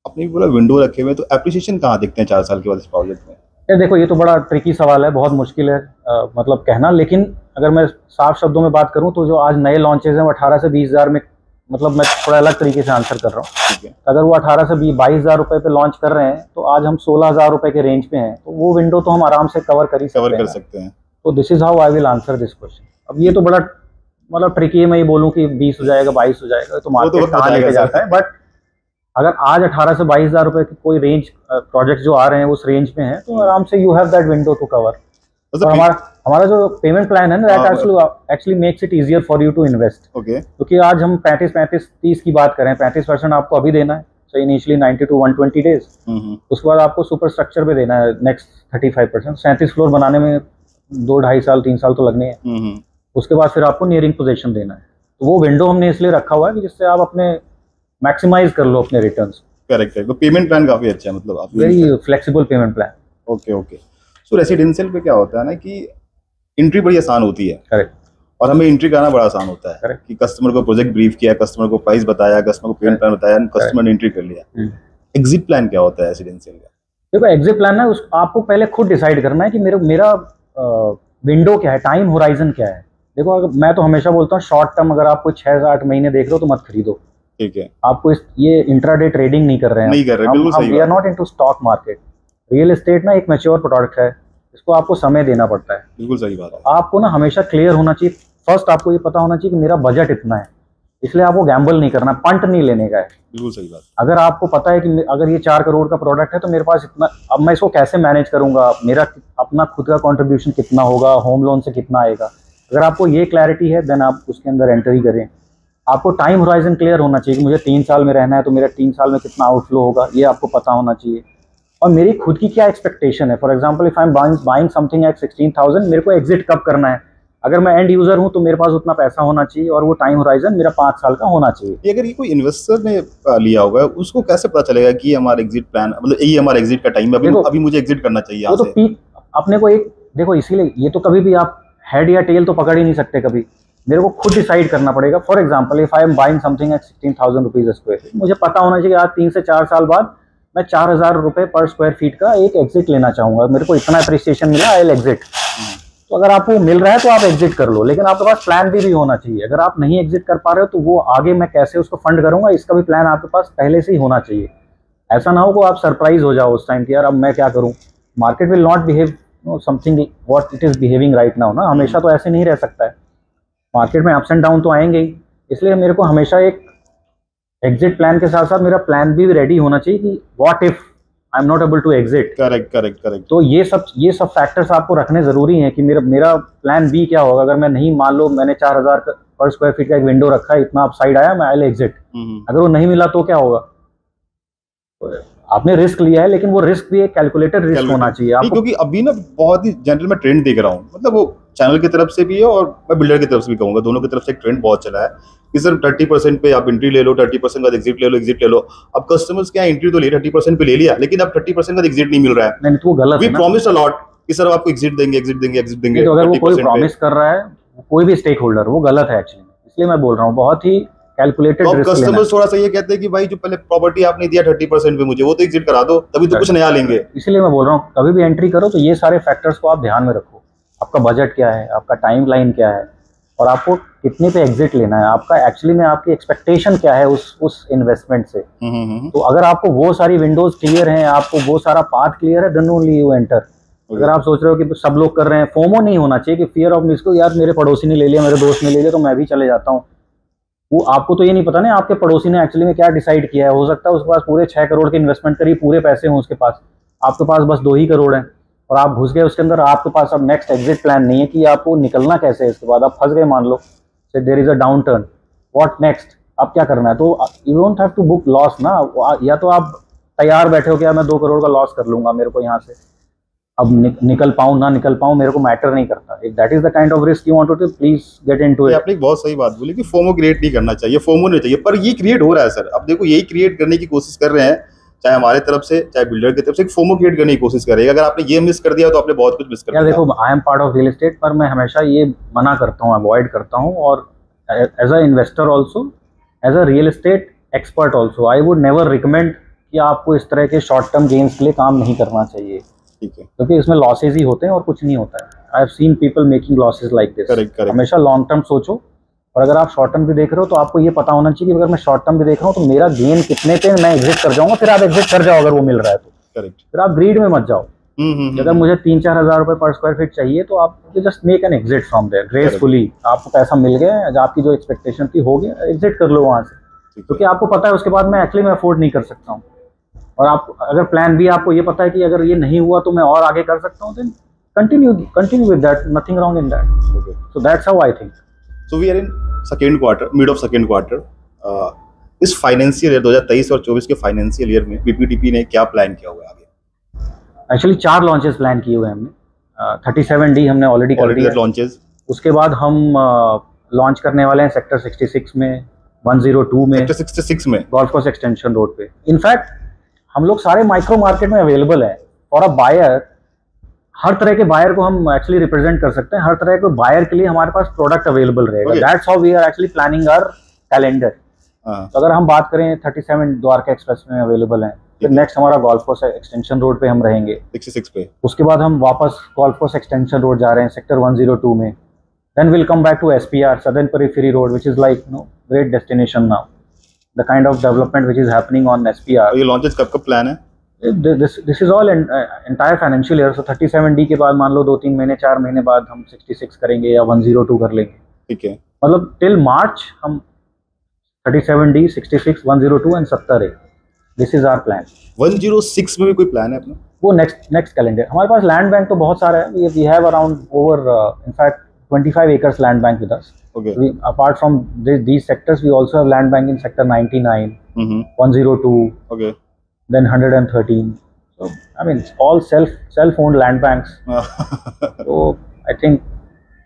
आपने बोला विंडो रखे हुए, तो एप्रिसिएशन कहाँ दिखते हैं 4 साल के बाद इस प्रोजेक्ट में? ये देखो, ये तो बड़ा ट्रिकी सवाल है, बहुत मुश्किल है मतलब कहना। लेकिन अगर मैं साफ शब्दों में बात करूं तो जो आज नए लॉन्चेज हैं वो 18 से 20,000 में मतलब मैं थोड़ा अलग तरीके से आंसर कर रहा हूँ। ठीक है। अगर वो 18 से 22,000 रुपए पे लॉन्च कर रहे हैं तो आज हम 16,000 रुपए के रेंज पे हैं, तो वो विंडो तो हम आराम से कवर कर सकते हैं। तो this is how I will answer this question. अब ये तो बड़ा मतलब ट्रिकी है, मैं ये बोलूँ कि 20 हो जाएगा 22 हो जाएगा तो मार्केट कहाँ लेके जाता है। बट अगर आज 18 से 22,000 रुपए की कोई रेंज प्रोजेक्ट जो आ रहे हैं उस रेंज में है तो आराम से you have that window to cover. और हमारा जो पेमेंट प्लान है ना, that actually makes it easier for you to invest. क्योंकि आज हम 35-30 की बात करें, 35% आपको अभी देना है, सो इनिशियली 90 to 120 डेज। उसके बाद आपको सुपर स्ट्रक्चर पे देना है नेक्स्ट 35%। 37 फ्लोर बनाने में 2-2.5 साल 3 साल तो लगने हैं। उसके बाद फिर आपको नियरिंग पोजीशन देना है। तो वो विंडो हमने इसलिए रखा हुआ है कि जिससे आप अपने मैक्सिमाइज कर लो अपने रिटर्न्स। करेक्ट है। तो पेमेंट प्लान काफी अच्छा है, मतलब आप very flexible payment plan. Okay. So residential पे क्या होता है ना कि एंट्री बड़ी आसान होती है। करेक्ट। और हमें एंट्री कराना बड़ा आसान होता है। करेक्ट। कि कस्टमर को प्रोजेक्ट ब्रीफ किया, कस्टमर को प्राइस बताया, कस्टमर को पेमेंट प्लान बताया, कस्टमर ने एंट्री कर लिया। एग्जिट प्लान क्या होता है रेसिडेंशियल का? देखो एग्जिट प्लान है आपको पहले खुद डिसाइड करना है कि मेरा विंडो क्या है, टाइम होराइजन क्या है। देखो अगर मैं तो हमेशा बोलता हूँ शॉर्ट टर्म अगर आप कोई 6 से 8 महीने देख रहे हो तो मत खरीदो। ठीक है। आपको ये इंट्राडे ट्रेडिंग नहीं कर रहे हैं, बिल्कुल सही। We are not into stock market. Real estate ना एक मैच्योर प्रोडक्ट है, इसको आपको समय देना पड़ता है। बिल्कुल सही बात है। आपको ना हमेशा क्लियर होना चाहिए। फर्स्ट आपको ये पता होना चाहिए कि मेरा बजट इतना है, इसलिए आपको गैम्बल नहीं करना, पंट नहीं लेने का है। बिल्कुल सही बात। अगर आपको पता है कि अगर ये 4 करोड़ का प्रोडक्ट है तो मेरे पास इतना, अब मैं इसको कैसे मैनेज करूंगा, मेरा अपना खुद का कंट्रीब्यूशन कितना होगा, होम लोन से कितना आएगा, अगर आपको ये क्लैरिटी है देन आप उसके अंदर एंट्री करें। आपको टाइम होराइजन क्लियर होना चाहिए कि मुझे 3 साल में रहना है तो मेरा 3 साल में कितना आउटफ्लो होगा, ये आपको पता होना चाहिए। और मेरी खुद की क्या एक्सपेक्टेशन है। For example if I am buying something at 16,000, मेरे को एग्जिट कब करना है। अगर मैं एंड यूजर हूं तो मेरे पास उतना पैसा होना चाहिए और वो टाइम होराइजन मेरा 5 साल का होना चाहिए। अगर ये कोई इन्वेस्टर ने लिया होगा उसको कैसे पता चलेगा कि हमारा एग्जिट प्लान, मतलब यही हमारा एग्जिट का टाइम है, अभी मुझे एग्जिट करना चाहिए यहाँ से। पीक अपने को एक देखो, इसीलिए ये तो कभी भी आप हेड या टेल तो पकड़ ही नहीं सकते कभी। मेरे को खुद डिसाइड करना पड़ेगा। For example if I am buying something at 16,000 rupees square feet, मुझे पता होना चाहिए कि आज 3 से 4 साल बाद मैं 4,000 रुपए पर स्क्वायर फीट का एक एग्जिट लेना चाहूंगा। मेरे को इतना अप्रिसिएशन मिला, आई विल एग्जिट। तो अगर आपको मिल रहा है तो आप एग्जिट कर लो, लेकिन आपके पास प्लान भी होना चाहिए। अगर आप नहीं एग्जिट कर पा रहे हो तो वो आगे मैं कैसे उसको फंड करूंगा, इसका भी प्लान आपके पास पहले से ही होना चाहिए। ऐसा ना हो कि आप सरप्राइज हो जाओ उस टाइम कि यार अब मैं क्या करूं। Market will not behave something what it is behaving right now ना। हमेशा तो ऐसे नहीं रह सकता है, मार्केट में अप्स एंड डाउन तो आएंगे ही। इसलिए मेरे को हमेशा एक एग्जिट प्लान के साथ साथ मेरा प्लान भी रेडी होना चाहिए कि what if I am not able to exit. Correct. तो ये सब फैक्टर्स आपको रखने जरूरी हैं कि मेरा प्लान बी क्या होगा। अगर मैं नहीं, मान लो मैंने 4,000 पर स्क्वायर फीट का एक विंडो रखा है, इतना अपसाइड आया, मैं आई विल एग्जिट। अगर वो नहीं मिला तो क्या होगा। आपने रिस्क लिया है, लेकिन वो रिस्क भी एक कैलकुलेटेड रिस्क होना चाहिए आपको। क्योंकि अभी ना बहुत ही जनरल में ट्रेंड देख रहा हूँ, मतलब वो चैनल की तरफ से भी है और मैं बिल्डर की तरफ से भी कहूंगा, दोनों की तरफ से एक ट्रेंड बहुत चला है कि सर 30% पे आप एंट्री ले लो, 30% का एग्जिट ले लो। अब कस्टमर्स क्या एंट्री तो ले 30% पे ले लिया, लेकिन अब 30% का एग्जिट नहीं मिल रहा है। नहीं तो वो गलत है। वी प्रॉमिस्ड अ लॉट कि सर आपको एग्जिट देंगे। तो अगर वो कोई प्रॉमिस कर रहा है, कोई भी स्टेक होल्डर, वो गलत है एक्चुअली। इसलिए मैं बोल रहा हूँ बहुत ही कैलकुलेटेड रिस्क लेना। कस्टमर्स थोड़ा सा ये कहते हैं कि भाई जो पहले प्रॉपर्टी आपने दिया 30% पे, मुझे वो तो एग्जिट करा दो, तभी तो कुछ नया लेंगे। इसलिए मैं बोल रहा हूँ कभी भी एंट्री करो तो ये सारे फैक्टर्स को आप ध्यान में रखो। आपका बजट क्या है, आपका टाइम लाइन क्या है, और आपको कितने पे एग्जिट लेना है, आपका एक्चुअली में आपकी एक्सपेक्टेशन क्या है उस इन्वेस्टमेंट से। तो अगर आपको वो सारी विंडोज क्लियर हैं, आपको वो सारा पाथ क्लियर है, देन ओनली यू एंटर। अगर आप सोच रहे हो कि सब लोग कर रहे हैं, फोमो नहीं होना चाहिए कि फियर ऑफ मिसको, यार मेरे पड़ोसी ने ले लिया, मेरे दोस्त ने ले लिया तो मैं भी चले जाता हूँ। वो आपको तो ये नहीं पता ना आपके पड़ोसी ने एक्चुअली में क्या डिसाइड किया है। हो सकता है उसके पास पूरे 6 करोड़ के इन्वेस्टमेंट करी, पूरे पैसे हों उसके पास, आपके पास बस 2 ही करोड़ हैं और आप घुस गए उसके अंदर। आपके पास अब नेक्स्ट एग्जिट प्लान नहीं है कि आपको निकलना कैसे है। इसके बाद आप फंस गए, मान लो there is a downturn, what next, अब क्या करना है। तो you don't have to book loss ना। या तो आप तैयार बैठे हो कि मैं 2 करोड़ का लॉस कर लूंगा, मेरे को यहाँ से अब निकल पाऊं ना निकल पाऊं मेरे को मैटर नहीं करता। If that is the kind of risk you want to take, please get into it. आपने बहुत सही बात बोली कि फोमो क्रिएट नहीं करना चाहिए, फोमो नहीं चाहिए, पर ये क्रिएट हो रहा है सर। अब देखो यही क्रिएट करने की कोशिश कर रहे हैं, चाहे हमारे तरफ से चाहे बिल्डर की तरफ से, फोमो क्रिएट करने की कोशिश करेगा। अगर आपने ये मिस कर दिया तो आपने बहुत कुछ मिस कर दिया। देखो I am part of real estate, पर मैं हमेशा ये मना करता हूँ, अवॉइड करता हूँ। और as a investor also, as a real estate expert also, I would never recommend कि आपको इस तरह के शॉर्ट टर्म गेन्स के लिए काम नहीं करना चाहिए। क्योंकि इसमें लॉसेज ही होते हैं और कुछ नहीं होता है। I have seen people making losses like this. हमेशा लॉन्ग टर्म सोचो, और अगर आप शॉर्ट टर्म भी देख रहे हो तो आपको ये पता होना चाहिए कि अगर मैं शॉर्ट टर्म भी देख रहा हूँ तो मेरा गेन कितने पे मैं एग्जिट कर जाऊंगा, फिर आप एग्जिट कर जाओ अगर वो मिल रहा है तो। करेक्ट। फिर आप ग्रीड में मत जाओ। अगर मुझे 3-4 हज़ार रुपए पर स्क्वायर फीट चाहिए तो आप just make an exit from there gracefully. आपको पैसा मिल गया, आपकी जो एक्सपेक्टेशन थी हो गया, एग्जिट कर लो वहां से, क्योंकि आपको पता है उसके बाद मैं एक्चुअली मैं अफोर्ड नहीं कर सकता हूँ। और आप अगर प्लान बी आपको ये पता है कि अगर ये नहीं हुआ तो मैं और आगे कर सकता हूँ, then continue with that, nothing wrong in that. Okay. So that's how I think. So we are in second quarter, mid of second quarter. इस फाइनेंशियल ईयर 2023 और 24 के फाइनेंशियल ईयर में बीपीडीपी ने क्या प्लान किया हुआ है आगे? एक्चुअली 4 लॉन्चेस प्लान किए हुए हैं हमने। 37D हमने ऑलरेडी कर दिया लॉन्चेस। उसके बाद हम लॉन्च करने वाले हैं सेक्टर 66 में, 102 में, सेक्टर 66 में गोल्फ कोर्स एक्सटेंशन रोड पे। इनफैक्ट हम लोग सारे माइक्रो मार्केट में अवेलेबल हैं फॉर अ बायर। हर तरह के बायर को हम एक्चुअली रिप्रेजेंट कर सकते हैं, हर तरह के बायर के लिए हमारे पास प्रोडक्ट अवेलेबल रहेगा। That's how we are actually planning our calendar. तो अगर हम बात करें 37 द्वारका एक्सप्रेस में अवेलेबल हैं, फिर नेक्स्ट हमारा गोल्फ कोर्स एक्सटेंशन रोड पे हम रहेंगे 66 पे। उसके बाद हम वापस गोल्फ कोर्स एक्सटेंशन रोड जा रहे हैं सेक्टर 102 में। Then will come back to SPR southern periphery road, which is like great destination now, the kind of development which is happening on SPR। ये लॉन्चेस कब प्लान है? This is all entire financial year. So 37D के बाद मान लो 2-3 महीने 4 महीने बाद हम 66 करेंगे या 102 कर लेंगे। ठीक है, मतलब टिल मार्च हम 37D, 66, 102 and 70A। This is our plan. 106 में भी कोई प्लान है अपना? वो नेक्स्ट कैलेंडर। हमारे पास लैंड बैंक तो बहुत सारा है। We have around over in fact 25 acres land bank with us. Okay. Apart from these sectors, we also have land bank in sector 99, 102. Okay. Then 113. So I mean, it's all self-owned land banks. So I think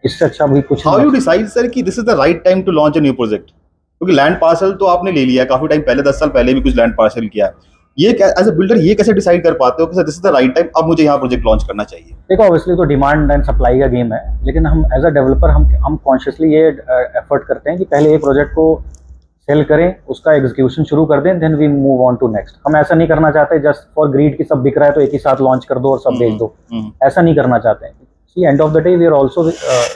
इससे अच्छा भी कुछ नहीं। How you decide sir कि this is the right time to launch a new project? क्योंकि लैंड पार्सल तो आपने ले लिया है काफी टाइम पहले, 10 साल पहले भी कुछ लैंड पार्सल किया। ये एज अ बिल्डर ये कैसे डिसाइड कर पाते हो कि sir this is the right time, अब मुझे यहाँ प्रोजेक्ट लॉन्च करना चाहिए? देखो ऑब्वियसली तो डिमांड एंड सप्लाई का गेम है, लेकिन हम एज अ डेवलपर हम कॉन्शियसली ये एफर्ट करते हैं कि पहले ये प्रोजेक्ट को सेल करें, उसका एग्जीक्यूशन शुरू कर दें, then we move on to next. हम ऐसा नहीं करना चाहते जस्ट फॉर ग्रीड की सब बिक रहा है तो एक ही साथ लॉन्च कर दो और सब बेच दो, ऐसा नहीं करना चाहते हैं। See end of the day we are also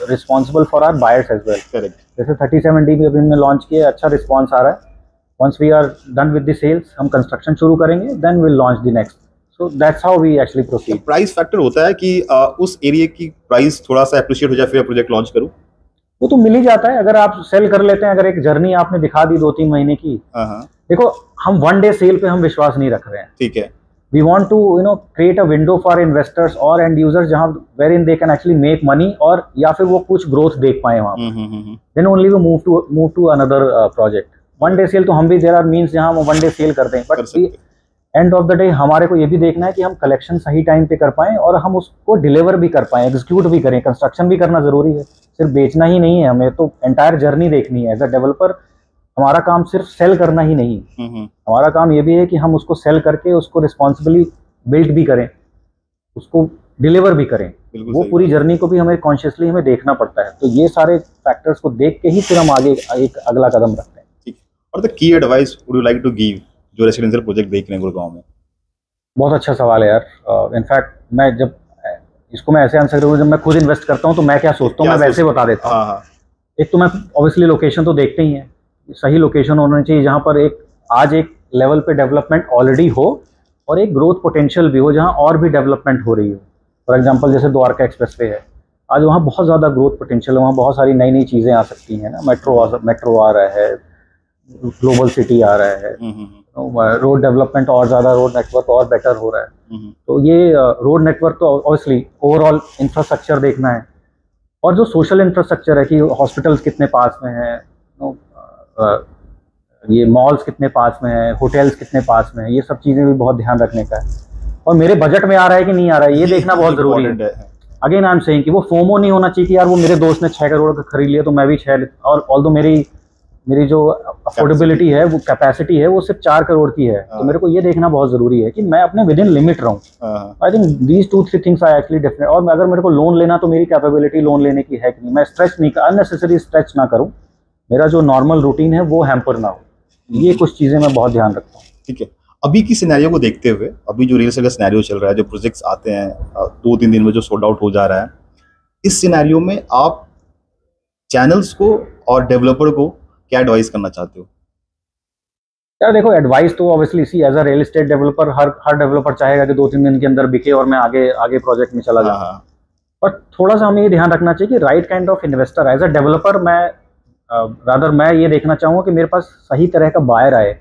responsible for our buyers as well. Correct. जैसे 37D भी अभी हमने लॉन्च किया, अच्छा रिस्पॉन्स आ रहा है। Once we are done with the sales, हम कंस्ट्रक्शन शुरू करेंगे, then we'll launch the next. So that's how we actually proceed. Price factor होता है कि उस एरिया की प्राइस थोड़ा सा एप्रिशिएट हो जाए फिर प्रोजेक्ट लॉन्च करूं? वो तो मिल ही जाता है अगर आप सेल कर लेते हैं। अगर एक जर्नी आपने दिखा दी 2-3 महीने की, देखो हम 1 डे सेल पे हम विश्वास नहीं रख रहे हैं। ठीक है। We want to create a window for investors और end users जहाँ wherein they can actually make money, और या फिर वो कुछ ग्रोथ देख पाए वहाँ। Then only we move to another project. 1 day sale तो हम भी देयर आर मीन्स जहाँ हम 1 डे सेल करते हैं, but and of the day हमारे को ये भी देखना है कि हम कलेक्शन सही टाइम पे कर पाएं और हम उसको डिलीवर भी कर पाएं, एग्जीक्यूट भी करें। कंस्ट्रक्शन भी करना जरूरी है, सिर्फ बेचना ही नहीं है, हमें तो एंटायर जर्नी देखनी है। एज अ डेवलपर हमारा काम सिर्फ सेल करना ही नहीं, हमारा काम ये भी है कि हम उसको सेल करके उसको रिस्पॉन्सिबली बिल्ड भी करें, उसको डिलीवर भी करें। वो पूरी जर्नी को भी हमें कॉन्शियसली हमें देखना पड़ता है। तो ये सारे फैक्टर्स को देख के ही फिर हम आगे एक अगला कदम रखते हैं। और the key advice would you like to give जो रेसिडेंशियल प्रोजेक्ट देख रहे हैं गुड़गांव में? बहुत अच्छा सवाल है यार। इनफैक्ट मैं जब इसको मैं ऐसे आंसर करूँ, जब मैं खुद इन्वेस्ट करता हूँ तो मैं क्या सोचता हूँ, मैं वैसे बता देता हूँ। एक तो मैं ऑब्वियसली लोकेशन तो देखते ही हैं, सही लोकेशन होना चाहिए जहाँ पर आज एक लेवल पे डेवलपमेंट ऑलरेडी हो और एक ग्रोथ पोटेंशियल भी हो जहाँ और भी डेवलपमेंट हो रही हो। फॉर एग्जाम्पल जैसे द्वारका एक्सप्रेस वे है, आज वहाँ बहुत ज़्यादा ग्रोथ पोटेंशियल है, वहाँ बहुत सारी नई नई चीज़ें आ सकती हैं ना। मेट्रो आ रहा है, ग्लोबल सिटी आ रहा है, रोड डेवलपमेंट और ज़्यादा, रोड नेटवर्क और बेटर हो रहा है। तो ये रोड नेटवर्क तो ऑब्वियसली ओवरऑल इंफ्रास्ट्रक्चर देखना है, और जो सोशल इंफ्रास्ट्रक्चर है कि हॉस्पिटल्स कितने पास में हैं, ये मॉल्स कितने पास में हैं, होटल्स कितने पास में हैं, ये सब चीज़ें भी बहुत ध्यान रखने का है। और मेरे बजट में आ रहा है कि नहीं आ रहा है, ये देखना बहुत ज़रूरी है। अगेन आई एम सेइंग कि वो फोमो नहीं होना चाहिए कि यार वो मेरे दोस्त ने 6 करोड़ का खरीद लिया तो मैं भी 6, और ऑल्दो मेरी जो अफोर्डेबिलिटी है, वो कैपेसिटी है, वो सिर्फ 4 करोड़ की है। तो मेरे को ये देखना बहुत जरूरी है कि मैं अपने विद इन लिमिट रहूँ। I think these 2-3 things are actually different. और अगर मेरे को लोन लेना तो मेरी कैपेबिलिटी लोन लेने की है कि नहीं, मैं स्ट्रेच नहीं, अननेसेसरी स्ट्रेच ना करूँ, मेरा जो नॉर्मल रूटीन है वो हैम्पर ना हो। ये कुछ चीजें मैं बहुत ध्यान रखता हूँ। ठीक है। अभी की सिनेरियो को देखते हुए, अभी जो रियल एस्टेट का सिनेरियो चल रहा है, जो प्रोजेक्ट्स आते हैं 2-3 दिन में जो सोल्ड आउट हो जा रहा है, इस सिनेरियो में आप चैनल्स को और डेवलपर को क्या एडवाइस करना चाहते हो? यार देखो, एडवाइस तो obviously see as a real estate developer हर डेवलपर चाहेगा कि 2-3 दिन के अंदर बिके और मैं आगे प्रोजेक्ट में चला जाऊँ। पर थोड़ा सा हमें ये ध्यान रखना चाहिए कि right kind of investor as a developer मैं ये देखना चाहूँगा कि मेरे पास सही तरह का बायर आए,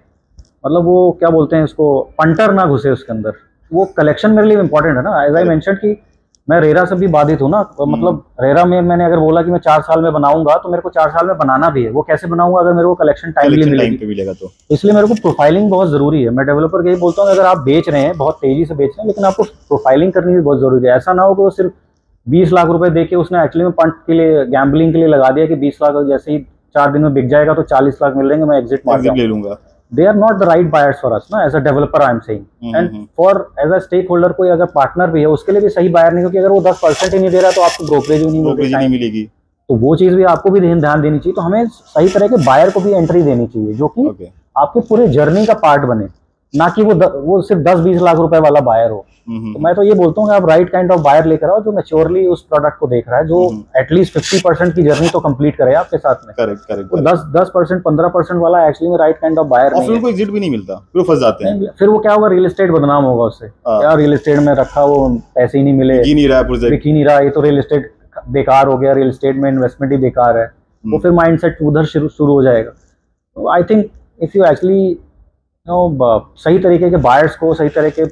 मतलब वो क्या बोलते हैं उसको, पंटर ना घुसे उसके अंदर। वो कलेक्शन मेरे लिए इंपॉर्टेंट है ना। एज आई मेंशन कि मैं रेरा से भी बाधित हूँ ना, मतलब रेरा में मैंने अगर बोला कि मैं 4 साल में बनाऊंगा तो मेरे को 4 साल में बनाना भी है। वो कैसे बनाऊंगा? अगर मेरे को कलेक्शन टाइमली मिलेगा तो। इसलिए मेरे को प्रोफाइलिंग बहुत जरूरी है। मैं डेवलपर के ही बोलता हूँ, अगर आप बेच रहे हैं, बहुत तेजी से बेच रहे हैं, लेकिन आपको प्रोफाइलिंग करनी भी बहुत जरूरी है। ऐसा ना हो कि वो सिर्फ 20 लाख रुपए देके उसने एक्चुअली में पंट के लिए, गैम्बलिंग के लिए लगा दिया कि 20 लाख जैसे ही 4 दिन में बिक जाएगा तो 40 लाख मिल जाएंगे, मैं एग्जिट ले लूंगा। They are not the right buyers for us ना, as a developer I am saying, and for as a stakeholder कोई अगर पार्टनर भी है उसके लिए भी सही बायर नहीं, क्योंकि अगर वो 10% ही नहीं दे रहा तो आपको ब्रोकरेज भी नहीं मिलेगी। तो वो चीज भी आपको भी ध्यान देनी चाहिए। तो हमें सही तरह के बायर को भी एंट्री देनी चाहिए जो कि आपके पूरे जर्नी का पार्ट बने, ना कि वो सिर्फ 10-20 लाख रुपए वाला बायर हो। तो मैं तो ये बोलता हूँ कि आप राइट काइंड ऑफ बायर लेकर आओ जो मैच्योरली उस प्रोडक्ट को देख रहा है, जो एटलीस्ट 50% की जर्नी तो कंप्लीट करे आपके साथ में। करेक्ट। तो 10%, 15% वाला एक्चुअली में राइट काइंड ऑफ बायर नहीं है। फिर एग्जिट भी नहीं मिलता, फिर फंस जाते हैं। फिर वो क्या होगा, रियल एस्टेट बदनाम होगा उससे। क्या रियल एस्टेट में रखा, वो पैसे ही नहीं मिले, बिक ही नहीं रहा, ये तो रियल एस्टेट बेकार हो गया, रियल एस्टेट में इन्वेस्टमेंट ही बेकार है। वो फिर माइंडसेट उधर शुरू हो जाएगा। तो I think if you actually सही तरीके के बायर्स को, सही तरह के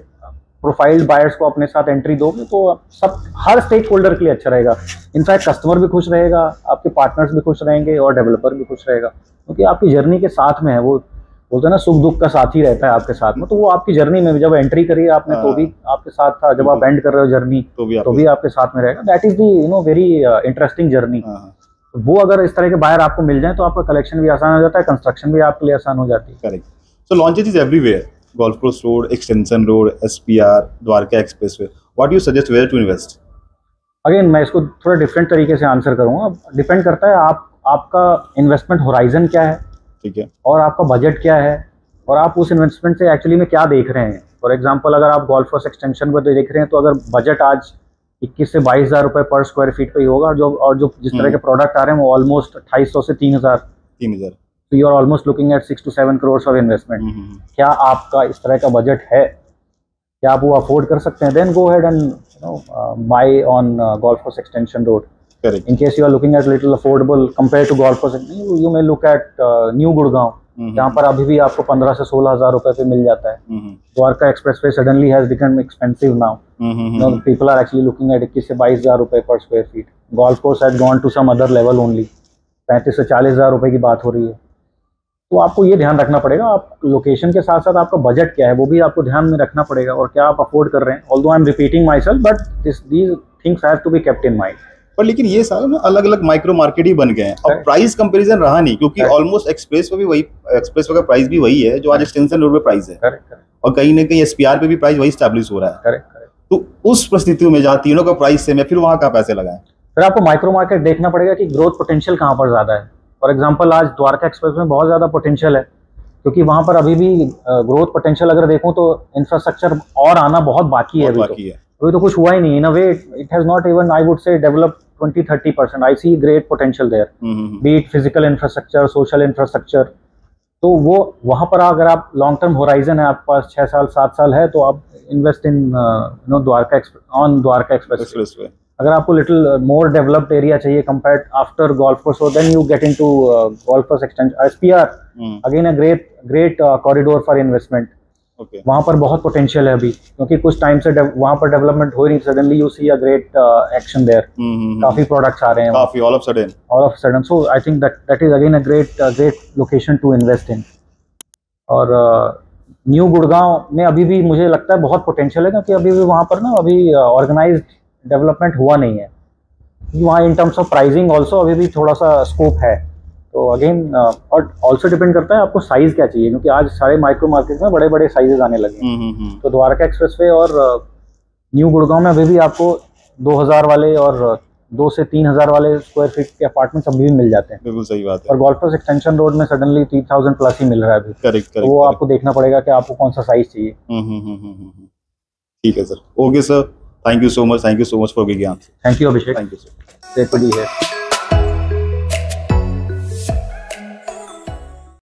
प्रोफाइल्ड बायर्स को अपने साथ एंट्री दोगे तो सब हर स्टेक होल्डर के लिए अच्छा रहेगा। इनफैक्ट कस्टमर भी खुश रहेगा, आपके पार्टनर्स भी खुश रहेंगे और डेवलपर भी खुश रहेगा, क्योंकि आपकी जर्नी के साथ में है। वो बोलते हैं ना, सुख दुख का साथी रहता है आपके साथ में। तो वो आपकी जर्नी में जब एंट्री करी आपने तो भी आपके साथ था, जब आप एंड कर रहे हो जर्नी तो भी आपके साथ में रहेगा। That is the very interesting journey. वो अगर इस तरह के बायर आपको मिल जाए तो आपका कलेक्शन भी आसान हो जाता है, कंस्ट्रक्शन भी आपके लिए आसान हो जाती है। Correct. So launches is everywhere, Golf Course Road, Extension Road, SPR, Dwarka Expressway. What do you suggest where to invest? Again मैं इसको थोड़ा डिफरेंट तरीके से आंसर करूंगा। डिपेंड करता है आपका इन्वेस्टमेंट होराइजन क्या है, ठीक है, और आपका बजट क्या है, और आप उस इन्वेस्टमेंट से एक्चुअली में क्या देख रहे हैं। फॉर एग्जांपल, अगर आप गोल्फ कोर्स एक्सटेंशन पर देख रहे हैं तो अगर बजट आज 21 से 22 हज़ार रुपये पर स्क्वायर फीट पे ही होगा, जो जिस तरह के प्रोडक्ट आ रहे हैं वो ऑलमोस्ट 250 से 3,000। तो you are almost looking at 6 to 7 crore of investment. क्या आपका इस तरह का बजट है? क्या आप वो अफोर्ड कर सकते हैं? Then go ahead and buy on golf course extension road. In case you are looking at little affordable compare to golf course, you may look at new Gurgaon, जहाँ पर अभी भी आपको 15 से 16 हज़ार रुपए पे मिल जाता है। Dwarka expressway suddenly has become expensive now. People are actually looking at 21 से 22 हज़ार रुपए per square feet. Golf course has gone to some other level only, 35 से 40 हज़ार रुपए की बात हो रही है। तो आपको ये ध्यान रखना पड़ेगा, आप लोकेशन के साथ साथ आपका बजट क्या है वो भी आपको ध्यान में रखना पड़ेगा, और क्या आप अफोर्ड कर रहे हैं। Although I am repeating myself, but these things have to be kept in mind. पर लेकिन ये सारे ना अलग अलग माइक्रो मार्केट ही बन गए हैं, अब प्राइस कंपैरिजन रहा नहीं, क्योंकि ऑलमोस्ट एक्सप्रेस का प्राइस भी वही है जो आज एक्सटेंशन रोड पे प्राइस है, और कहीं ना कहीं एसपीआर पे भी प्राइस वही स्टैब्लिश हो रहा है। तो उस परिस्थितियों में जहाँ तीनों का प्राइस सेम है, फिर वहाँ कहाँ पैसे लगाएं? फिर आपको माइक्रो मार्केट देखना पड़ेगा कि ग्रोथ पोटेंशियल कहाँ पर ज्यादा है। फॉर एग्जाम्पल, आज द्वारका एक्सप्रेस में बहुत ज्यादा पोटेंशियल है, क्योंकि वहां पर अभी भी ग्रोथ पोटेंशियल अगर देखूं तो इंफ्रास्ट्रक्चर और आना बहुत बाकी है। अभी तो कुछ हुआ ही नहीं। In a way it has not even, I would say, develop 20-30%। I see great potential there, be it physical infrastructure, social infrastructure. तो वो वहां पर अगर आप लॉन्ग टर्म होराइजन है आपके पास, 6 साल 7 साल है, तो आप इन्वेस्ट इन द्वारका एक्सप्रेसवे। अगर आपको लिटिल मोर डेवलप्ड एरिया चाहिए compared after golf course, then you get into golf course extension, SPR, again a great corridor for investment. वहां पर बहुत पोटेंशियल है अभी, क्योंकि कुछ टाइम से वहां पर डेवलपमेंट हो ही नहीं। Suddenly you see a great action there, काफी प्रोडक्ट्स आ रहे हैं काफी all of sudden. So I think that is again a great location to invest in. और न्यू गुड़गांव में अभी भी मुझे लगता है बहुत पोटेंशियल है, क्योंकि अभी भी वहाँ पर ना अभी ऑर्गेनाइज्ड डेवलपमेंट हुआ नहीं है। वहाँ इन टर्म्स ऑफ प्राइसिंग ऑल्सो अभी भी थोड़ा सा स्कोप है। तो अगेन और ऑल्सो डिपेंड करता है आपको साइज क्या चाहिए, क्योंकि आज सारे माइक्रो मार्केट में बड़े बड़े साइजेस आने लगे। तो द्वारका एक्सप्रेसवे और न्यू गुड़गांव में अभी भी आपको 2000 वाले और 2 से 3000 वाले स्क्वायर फीट के अपार्टमेंट्स अभी भी मिल जाते हैं। बिल्कुल सही बात है। और गोल्फ कोर्स एक्सटेंशन रोड में सडनली 3000 प्लस ही मिल रहा है अभी। करेक्ट। वो आपको देखना पड़ेगा कि आपको कौन सा साइज चाहिए। ठीक है sir, okay sir, thank you so much for giving answer. Thank you Abhishek, thank you sir, great to be here.